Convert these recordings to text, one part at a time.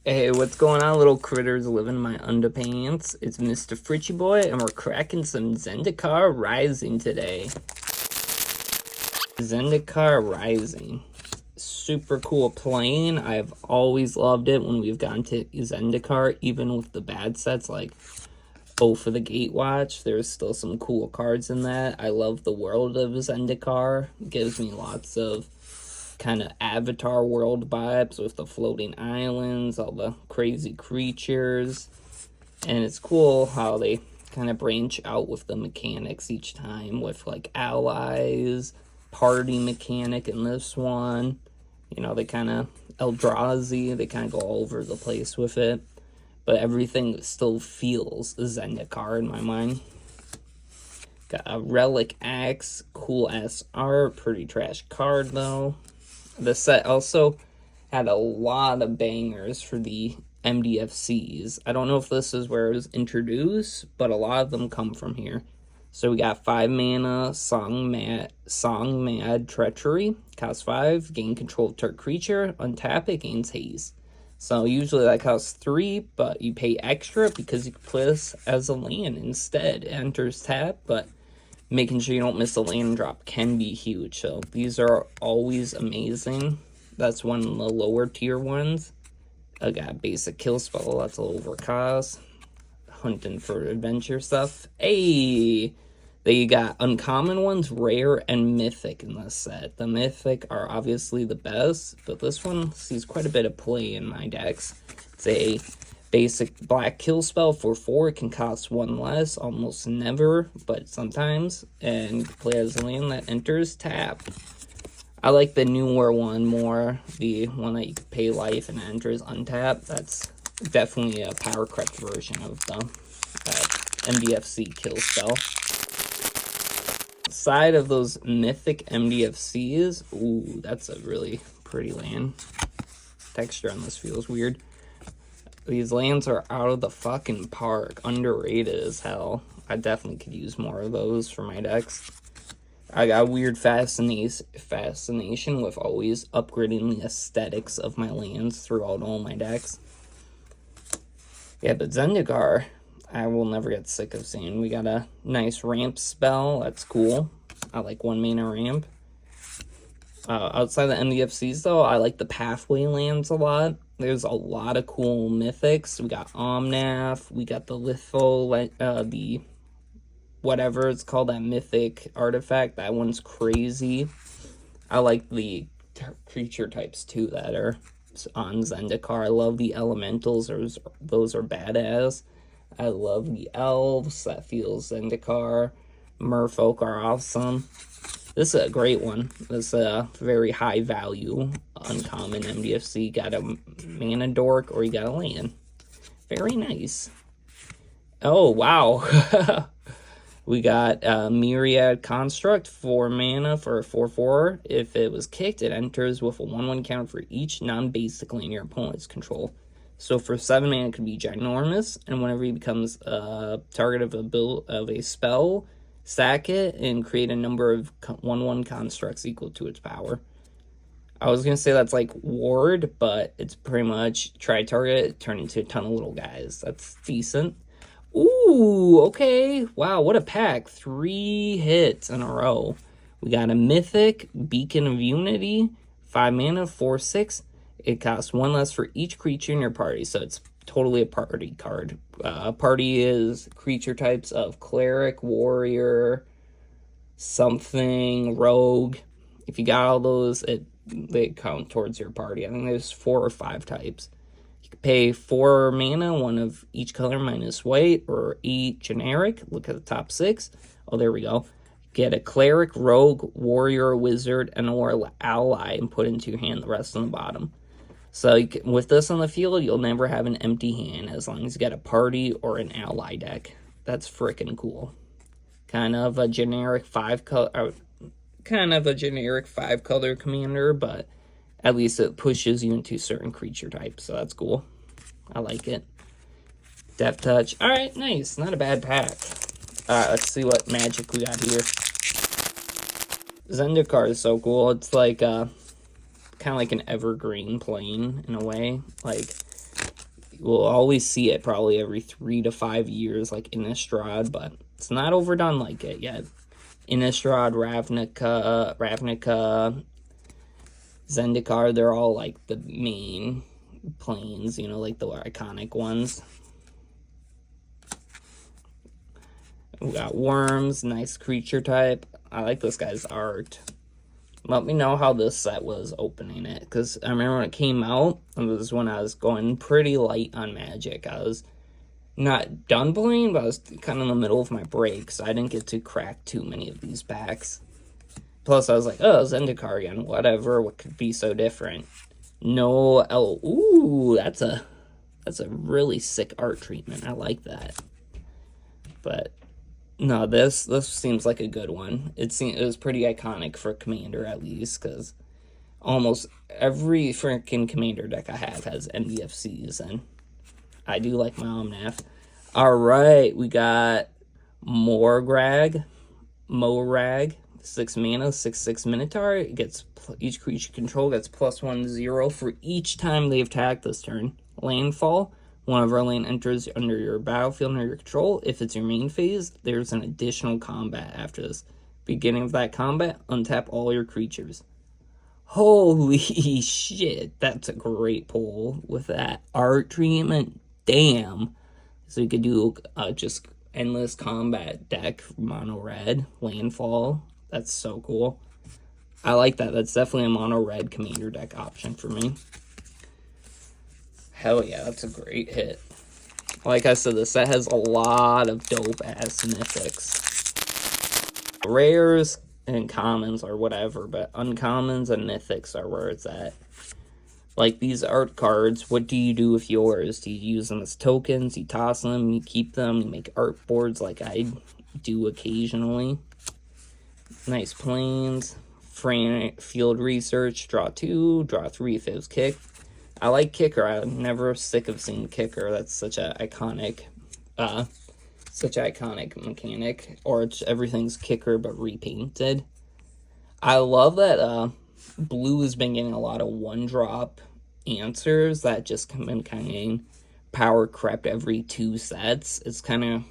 Hey, what's going on, little critters living in my underpants? It's Mr. Fritchie Boy, and we're cracking some Zendikar Rising today. Zendikar Rising. Super cool plane. I've always loved it when we've gone to Zendikar, even with the bad sets like for the Gatewatch. There's still some cool cards in that. I love the world of Zendikar. It gives me lots of kind of Avatar world vibes with the floating islands, all the crazy creatures. And it's cool how they kind of branch out with the mechanics each time with like allies, party mechanic in this one. You know, they kind of Eldrazi, they kind of go all over the place with it. But everything still feels Zendikar in my mind. Got a Relic Axe, cool ass art, pretty trash card though. The set also had a lot of bangers for the MDFCs. I don't know if this is where it was introduced, but a lot of them come from here. So we got 5 mana, Song Mad Treachery, costs 5, gain control of target creature, untap it, gains haste. So usually that costs 3, but you pay extra because you can play this as a land instead. It enters tap, but making sure you don't miss a land drop can be huge. So these are always amazing. That's one of the lower tier ones. I got basic kill spell. That's a little overcost. Hunting for adventure stuff. Hey! Then you got uncommon ones, rare, and mythic in this set. The mythic are obviously the best, but this one sees quite a bit of play in my decks. It's a basic black kill spell for 4. It can cost 1 less, almost never, but sometimes. And play as a land that enters tap. I like the newer one more, the one that you can pay life and enters untap. That's definitely a power correct version of the MDFC kill spell. Side of those mythic MDFCs, ooh, that's a really pretty land. Texture on this feels weird. These lands are out of the fucking park. Underrated as hell. I definitely could use more of those for my decks. I got a weird fascination with always upgrading the aesthetics of my lands throughout all my decks. Yeah, but Zendikar, I will never get sick of seeing. We got a nice ramp spell. That's cool. I like 1 mana ramp. Outside the MDFCs, though, I like the pathway lands a lot. There's a lot of cool mythics. We got Omnath. We got the Litho, the whatever it's called, that mythic artifact. That one's crazy. I like the creature types, too, that are on Zendikar. I love the elementals. Those are badass. I love the elves. That feels Zendikar. Merfolk are awesome. This is a great one. This is a very high value, uncommon MDFC. Got a mana dork or you got a land. Very nice. Oh, wow. We got Myriad Construct, 4 mana for a 4/4. If it was kicked, it enters with a 1/1 counter for each non-basic land your opponent's control. So for 7 mana, it could be ginormous, and whenever he becomes a target of a spell, sack it and create a number of 1/1 constructs equal to its power. I was going to say that's like Ward, but it's pretty much try target, turn into a ton of little guys. That's decent. Ooh, okay. Wow, what a pack. 3 hits in a row. We got a Mythic, Beacon of Unity, 5 mana, 4/6. It costs 1 less for each creature in your party, so it's totally a party card. Party is creature types of Cleric, Warrior, something, Rogue. If you got all those, they count towards your party. I think there's 4 or 5 types. You can pay 4 mana, 1 of each color minus white, or 8 generic. Look at the top 6. Oh, there we go. Get a Cleric, Rogue, Warrior, Wizard, and or ally, and put into your hand the rest on the bottom. So with this on the field, you'll never have an empty hand as long as you got a party or an ally deck. That's freaking cool. Kind of a generic 5-color commander, but at least it pushes you into certain creature types, so that's cool. I like it. Depth Touch. All right, nice. Not a bad pack. Let's see what magic we got here. Zendikar is so cool. It's like kind of like an evergreen plane in a way. Like we'll always see it probably every 3 to 5 years, like Innistrad, but it's not overdone like it yet. Innistrad, Ravnica, Zendikar, they're all like the main planes, you know, like the iconic ones. We got Worms, nice creature type. I like this guy's art. Let me know how this set was opening it, because I remember when it came out, it was when I was going pretty light on Magic. I was not done playing, but I was kind of in the middle of my break, so I didn't get to crack too many of these packs. Plus, I was like, oh, Zendikar again, whatever, what could be so different? No, ooh, that's a really sick art treatment. I like that. But no, this seems like a good one. It was pretty iconic for Commander, at least, because almost every freaking Commander deck I have has NBFCs, and I do like my Omnath. Alright, we got Morag, 6 mana, 6/6 Minotaur. It gets, each creature control gets +1/0 for each time they attack this turn. Landfall. Whenever a land enters under your battlefield under your control, if it's your main phase, there's an additional combat after this. Beginning of that combat, untap all your creatures. Holy shit, that's a great pull with that art treatment. Damn. So you could do just endless combat deck, mono red, landfall. That's so cool. I like that. That's definitely a mono red commander deck option for me. Hell yeah, that's a great hit. Like I said, this set has a lot of dope-ass mythics. Rares and commons or whatever, but uncommons and mythics are where it's at. Like these art cards, what do you do with yours? Do you use them as tokens? You toss them, you keep them, you make art boards like I do occasionally. Nice planes. Field research, draw 2, draw 3 if it was kick. I like Kicker. I'm never sick of seeing Kicker. That's such an iconic mechanic. Or everything's Kicker but repainted. I love that blue has been getting a lot of 1-drop answers that just come in kind of power crept every 2 sets. It's kind of,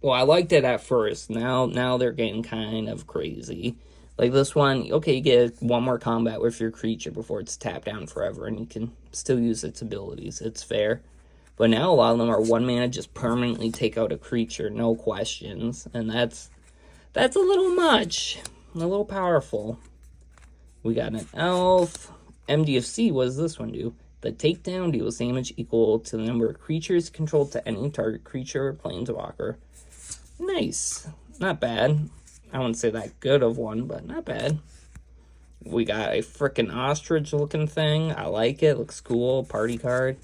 well, I liked it at first. Now they're getting kind of crazy. Like this one, okay, you get 1 more combat with your creature before it's tapped down forever, and you can still use its abilities. It's fair. But now a lot of them are 1 mana, just permanently take out a creature, no questions. And that's a little much. A little powerful. We got an elf. MDFC, what does this one do? The takedown deals damage equal to the number of creatures controlled to any target creature or planeswalker. Nice. Not bad. I wouldn't say that good of one, but not bad. We got a frickin' ostrich looking thing. I like it. Looks cool. Party card.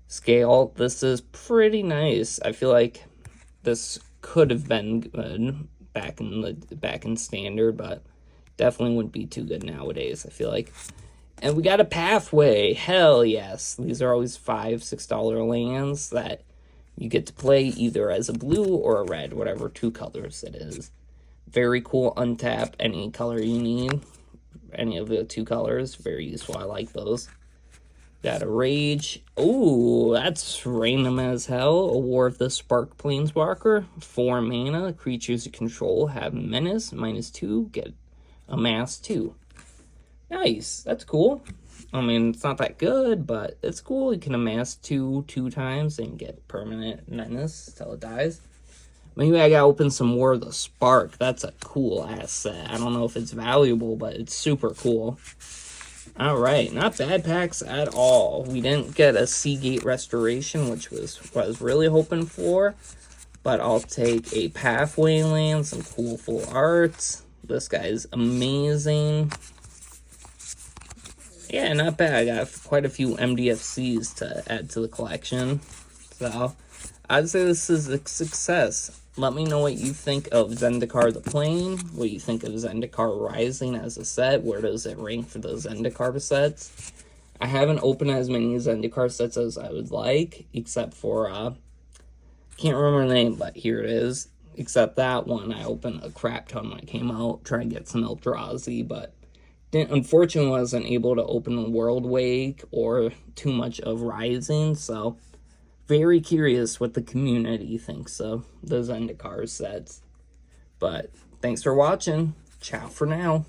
Scale. This is pretty nice. I feel like this could have been good back in standard, but definitely wouldn't be too good nowadays, I feel like. And we got a pathway. Hell yes. These are always $5, $6 lands that you get to play either as a blue or a red, whatever 2 colors it is. Very cool. Untap any color you need. Any of the 2 colors. Very useful. I like those. Got a Rage. Ooh, that's random as hell. A War of the Spark Planeswalker. 4 mana. Creatures you control have menace. -2. Get amass 2. Nice. That's cool. I mean, it's not that good, but it's cool. You can amass 2 times and get permanent menace until it dies. Maybe I gotta open some more of the Spark. That's a cool ass set. I don't know if it's valuable, but it's super cool. Alright, not bad packs at all. We didn't get a Seagate Restoration, which was what I was really hoping for. But I'll take a Pathway land, some cool full arts. This guy's amazing. Yeah, not bad. I got quite a few MDFCs to add to the collection. So, I'd say this is a success. Let me know what you think of Zendikar the Plane, what you think of Zendikar Rising as a set, where does it rank for the Zendikar sets. I haven't opened as many Zendikar sets as I would like, except for, can't remember the name, but here it is. Except that one, I opened a crap ton when it came out, trying to get some Eldrazi, but unfortunately wasn't able to open World Wake or too much of Rising, so very curious what the community thinks of the Zendikar sets. But thanks for watching. Ciao for now.